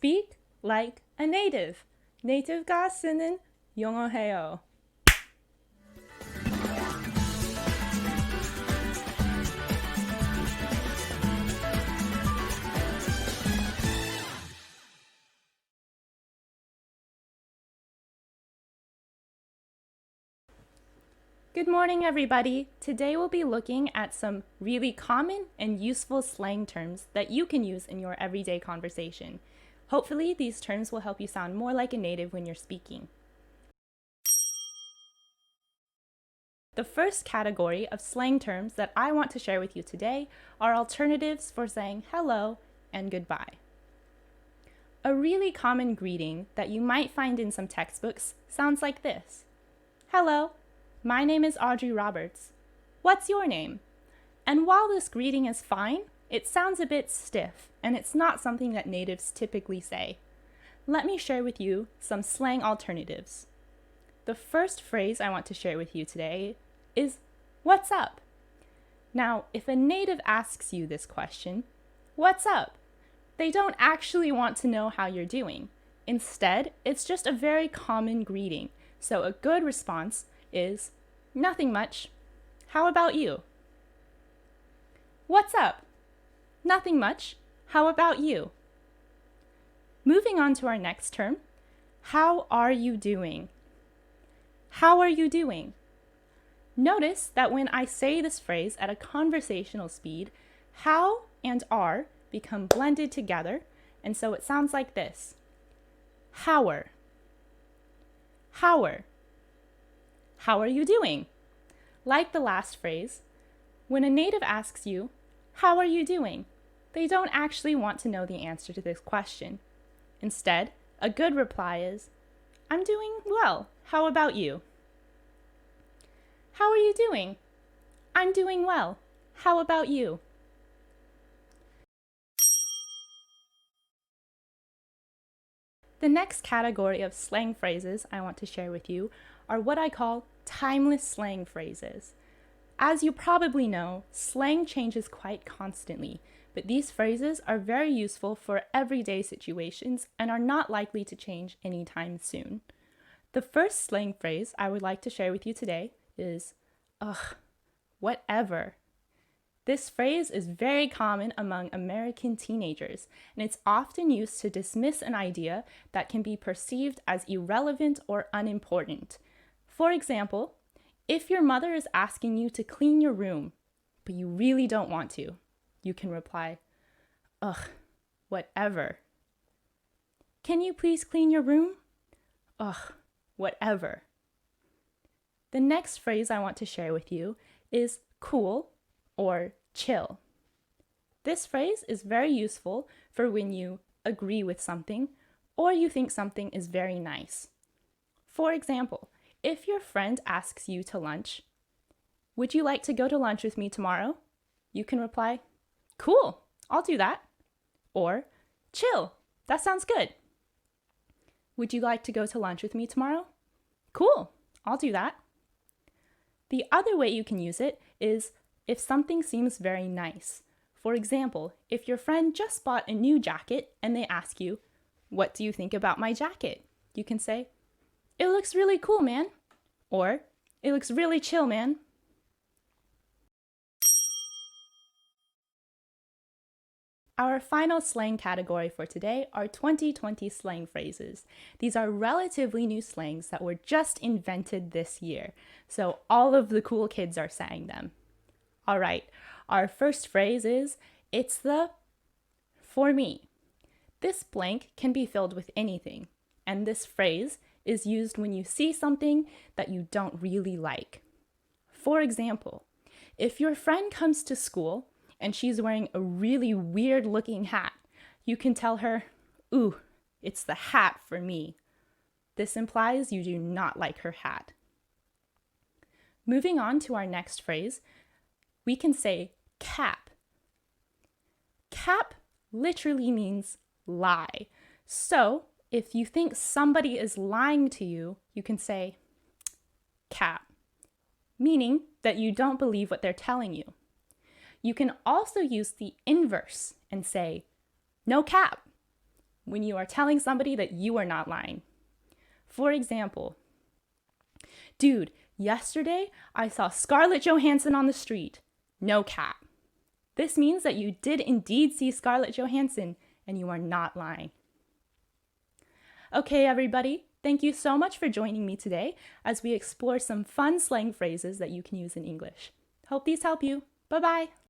Speak like a native. Native가 쓰는 영어회화. Good morning, everybody. Today we'll be looking at some really common and useful slang terms that you can use in your everyday conversation. Hopefully, these terms will help you sound more like a native when you're speaking. The first category of slang terms that I want to share with you today are alternatives for saying hello and goodbye. A really common greeting that you might find in some textbooks sounds like this. Hello. My name is Audrey Roberts. What's your name? And while this greeting is fine, it sounds a bit stiff, and it's not something that natives typically say. Let me share with you some slang alternatives. The first phrase I want to share with you today is, "What's up?" Now, if a native asks you this question, "What's up?" they don't actually want to know how you're doing. Instead, it's just a very common greeting, so a good response is, "Nothing much. How about you?" What's up? Nothing much. How about you? Moving on to our next term, how are you doing? How are you doing? Notice that when I say this phrase at a conversational speed, how and are become blended together, and so it sounds like this. Hower. Hower. How are you doing? Like the last phrase, when a native asks you, "How are you doing?" they don't actually want to know the answer to this question. Instead, a good reply is, "I'm doing well. How about you?" How are you doing? I'm doing well. How about you? The next category of slang phrases I want to share with you are what I call timeless slang phrases. As you probably know, slang changes quite constantly, but these phrases are very useful for everyday situations and are not likely to change anytime soon. The first slang phrase I would like to share with you today is, "Ugh, whatever." This phrase is very common among American teenagers, and it's often used to dismiss an idea that can be perceived as irrelevant or unimportant. For example, if your mother is asking you to clean your room, but you really don't want to, you can reply, "Ugh, whatever." "Can you please clean your room?" "Ugh, whatever." The next phrase I want to share with you is cool or chill. This phrase is very useful for when you agree with something or you think something is very nice. For example, if your friend asks you to lunch, "Would you like to go to lunch with me tomorrow?" you can reply, "Cool, I'll do that." Or, "Chill, that sounds good." "Would you like to go to lunch with me tomorrow?" "Cool, I'll do that." The other way you can use it is if something seems very nice. For example, if your friend just bought a new jacket and they ask you, "What do you think about my jacket?" you can say, "It looks really cool, man." Or, "It looks really chill, man." Our final slang category for today are 2020 slang phrases. These are relatively new slangs that were just invented this year, so all of the cool kids are saying them. All right, our first phrase is, "It's the for me." This blank can be filled with anything, and this phrase is used when you see something that you don't really like. For example, if your friend comes to school and she's wearing a really weird looking hat, you can tell her, "Ooh, it's the hat for me." This implies you do not like her hat. Moving on to our next phrase, we can say cap. Cap literally means lie. So if you think somebody is lying to you, you can say cap, meaning that you don't believe what they're telling you. You can also use the inverse and say no cap, when you are telling somebody that you are not lying. For example, dude, yesterday I saw Scarlett Johansson on the street. No cap. This means that you did indeed see Scarlett Johansson and you are not lying. Okay, everybody, thank you so much for joining me today as we explore some fun slang phrases that you can use in English. Hope these help you. Bye-bye.